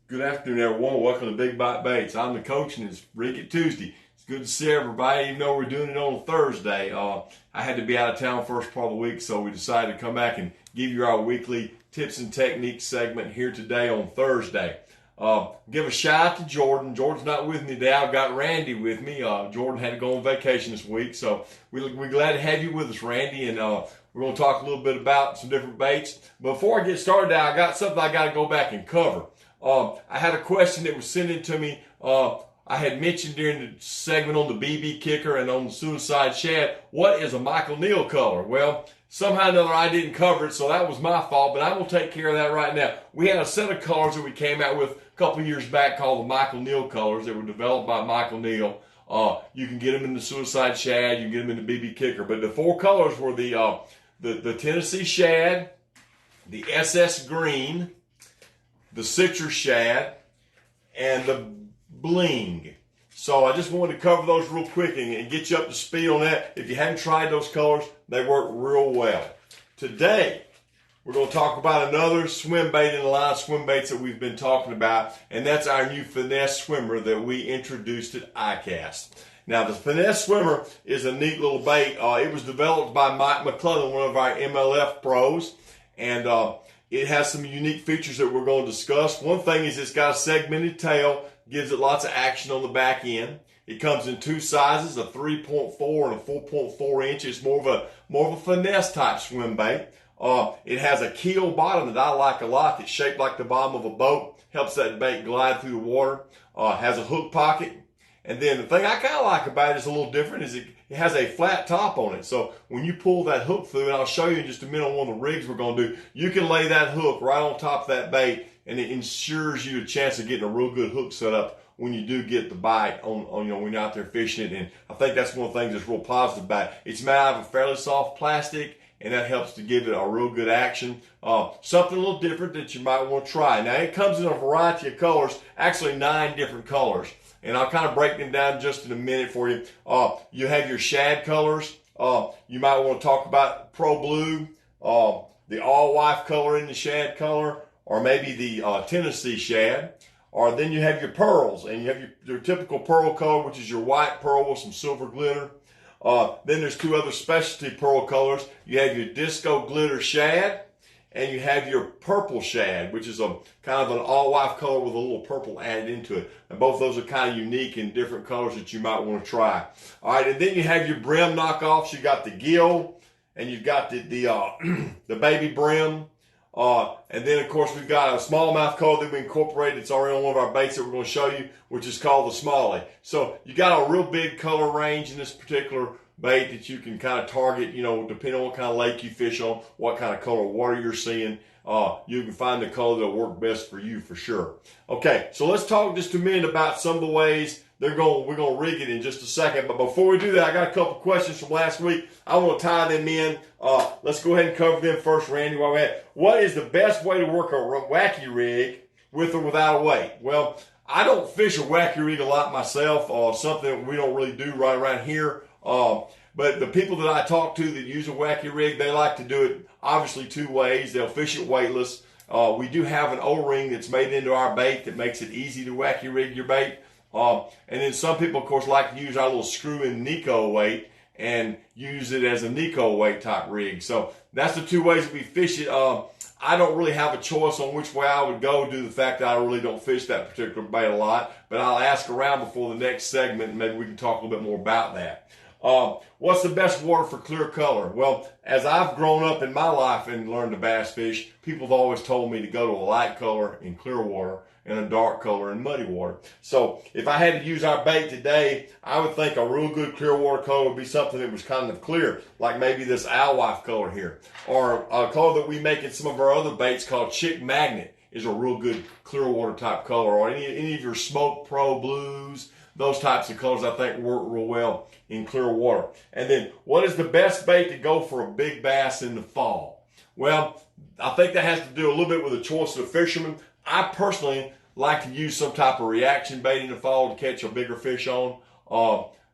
Good afternoon, everyone. Welcome to Big Bite Baits. I'm the coach, and it's Rig It Tuesday. It's good to see everybody, even though we're doing it on Thursday. I had to be out of town first part of the week, so we decided to come back and give you our weekly tips and techniques segment here today on Thursday. Give a shout out to Jordan. Jordan's not with me today. I've got Randy with me. Jordan had to go on vacation this week, so we're glad to have you with us, Randy, and we're going to talk a little bit about some different baits. Before I get started, I got something I got to go back and cover. I had a question that was sent in to me. I had mentioned during the segment on the BB kicker and on the suicide shad, what is a Michael Neal color? Well, somehow or another I didn't cover it, so that was my fault, but I will take care of that right now. We had a set of colors that we came out with a couple years back called the Michael Neal colors that were developed by Michael Neal. You can get them in the suicide shad, you can get them in the BB kicker, but the four colors were the Tennessee shad, the SS green, the citrus shad, and the bling. So I just wanted to cover those real quick and get you up to speed on that. If you hadn't tried those colors, they work real well. Today, we're going to talk about another swim bait in the line of swim baits that we've been talking about, and that's our new Finesse Swimmer that we introduced at ICAST. Now, the Finesse Swimmer is a neat little bait. It was developed by Mike McClellan, one of our MLF pros, and it has some unique features that we're going to discuss. One thing is it's got a segmented tail, gives it lots of action on the back end. It comes in two sizes, a 3.4 and a 4.4 inch. It's more of a finesse type swim bait. It has a keel bottom that I like a lot. It's shaped like the bottom of a boat. Helps that bait glide through the water. Has a hook pocket. And then the thing I kind of like about it is a little different is it has a flat top on it. So when you pull that hook through, and I'll show you in just a minute on one of the rigs we're going to do, you can lay that hook right on top of that bait, and it ensures you a chance of getting a real good hook set up when you do get the bite on when you're out there fishing it. And I think that's one of the things that's real positive about it. It's made out of a fairly soft plastic, and that helps to give it a real good action. Something a little different that you might want to try. Now, it comes in a variety of colors, actually 9 different colors. And I'll kind of break them down just in a minute for you. You have your Shad Colors. You might want to talk about Pro Blue, the all-wife color in the Shad color, or maybe the Tennessee Shad. Or then you have your pearls, and you have your typical pearl color, which is your white pearl with some silver glitter. Then there's 2 other specialty pearl colors. You have your Disco Glitter Shad, and you have your purple shad, which is a kind of an all-wife color with a little purple added into it. And both those are kind of unique and different colors that you might want to try. All right, and then you have your brim knockoffs. You got the gill, and you've got the baby brim. And then, of course, we've got a smallmouth color that we incorporated. It's already on one of our baits that we're going to show you, which is called the Smalley. So you got a real big color range in this particular bait that you can kind of target, depending on what kind of lake you fish on, what kind of color water you're seeing. You can find the color that'll work best for you for sure. Okay, so let's talk just a minute about some of the ways we're going to rig it in just a second. But before we do that, I got a couple questions from last week. I want to tie them in. Let's go ahead and cover them first, Randy, while we're at. What is the best way to work a Wacky Rig with or without a weight? Well, I don't fish a Wacky Rig a lot myself, something that we don't really do right around here. But the people that I talk to that use a Wacky Rig, they like to do it obviously 2 ways. They'll fish it weightless. We do have an O-ring that's made into our bait that makes it easy to Wacky Rig your bait. And then some people, of course, like to use our little screw-in Nico weight and use it as a Nico weight type rig. So that's the 2 ways that we fish it. I don't really have a choice on which way I would go due to the fact that I really don't fish that particular bait a lot. But I'll ask around before the next segment, and maybe we can talk a little bit more about that. What's the best water for clear color? Well, as I've grown up in my life and learned to bass fish, people have always told me to go to a light color in clear water and a dark color in muddy water. So if I had to use our bait today, I would think a real good clear water color would be something that was kind of clear, like maybe this alewife color here, or a color that we make in some of our other baits called Chick Magnet is a real good clear water type color, or any of your Smoke Pro Blues. Those types of colors I think work real well in clear water. And then what is the best bait to go for a big bass in the fall? Well, I think that has to do a little bit with the choice of the fisherman. I personally like to use some type of reaction bait in the fall to catch a bigger fish on.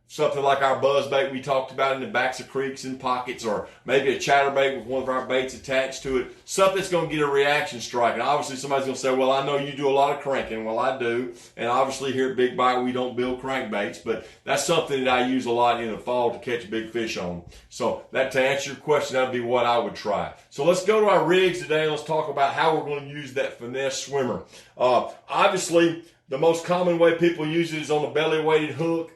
something like our buzz bait we talked about in the backs of creeks and pockets, or maybe a chatterbait with one of our baits attached to it, something that's going to get a reaction strike. And obviously somebody's going to say, well, I know you do a lot of cranking. Well, I do. And obviously here at Big Bite, we don't build crankbaits, but that's something that I use a lot in the fall to catch big fish on. So that, to answer your question, that would be what I would try. So let's go to our rigs today and let's talk about how we're going to use that Finesse Swimmer. Obviously, the most common way people use it is on a belly-weighted hook.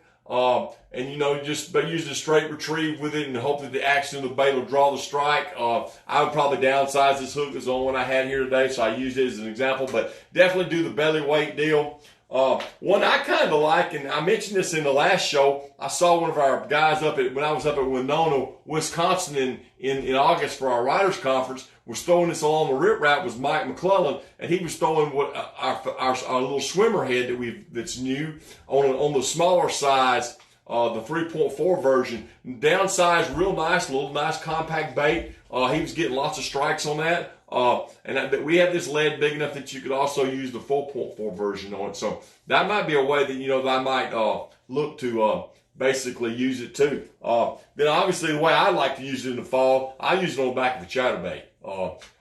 And you know, just by using a straight retrieve with it and hope that the action of the bait will draw the strike. I would probably downsize this hook. It's the only one I had here today, so I used it as an example, but definitely do the belly weight deal. One I kind of like, and I mentioned this in the last show, I saw one of our guys when I was up at Winona, Wisconsin in August for our Writers Conference, was throwing this along the rip route, was Mike McClellan, and he was throwing what our little swimmer head that's new on the smaller size, the 3.4 version, downsized, real nice, little nice compact bait. He was getting lots of strikes on that. And we have this lead big enough that you could also use the 4.4 version on it. So that might be a way that, you know, that I might look to basically use it too. Then obviously the way I like to use it in the fall, I use it on the back of a chatterbait.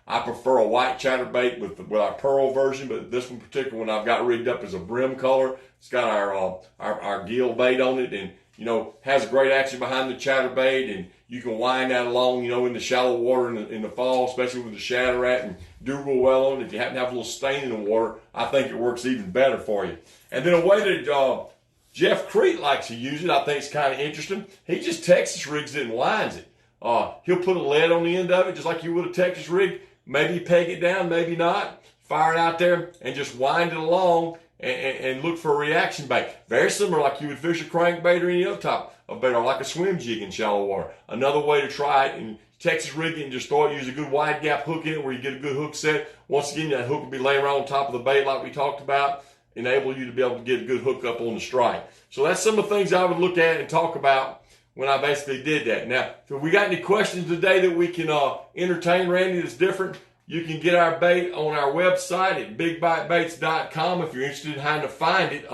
I prefer a white chatterbait with our pearl version, but this one particular one I've got rigged up as a brim color. It's got our gill bait on it, and you know, has a great action behind the chatterbait, and you can wind that along, you know, in the shallow water in the fall, especially with the shad rat, and do real well on it. If you happen to have a little stain in the water, I think it works even better for you. And then a way that Jeff Crete likes to use it, I think is kind of interesting. He just Texas rigs it and lines it. He'll put a lead on the end of it, just like you would a Texas rig. Maybe peg it down, maybe not. Fire it out there and just wind it along and look for a reaction bait. Very similar, like you would fish a crankbait or any other type of bait, or like a swim jig in shallow water. Another way to try it, and Texas rig it and just throw it, use a good wide gap hook in it where you get a good hook set. Once again, that hook will be laying around on top of the bait like we talked about, enable you to be able to get a good hook up on the strike. So that's some of the things I would look at and talk about when I basically did that. Now, if we got any questions today that we can entertain, Randy, that's different, you can get our bait on our website at bigbitebaits.com if you're interested in how to find it.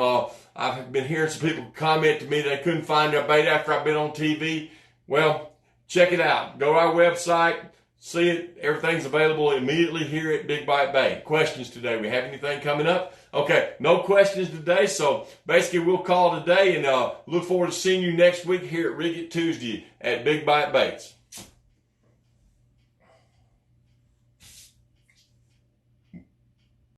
I've been hearing some people comment to me that they couldn't find their bait after I've been on TV. Well, check it out. Go to our website, see it. Everything's available immediately here at Big Bite Bait. Questions today? We have anything coming up? Okay, no questions today, so basically we'll call today and look forward to seeing you next week here at Rig It Tuesday at Big Bite Baits.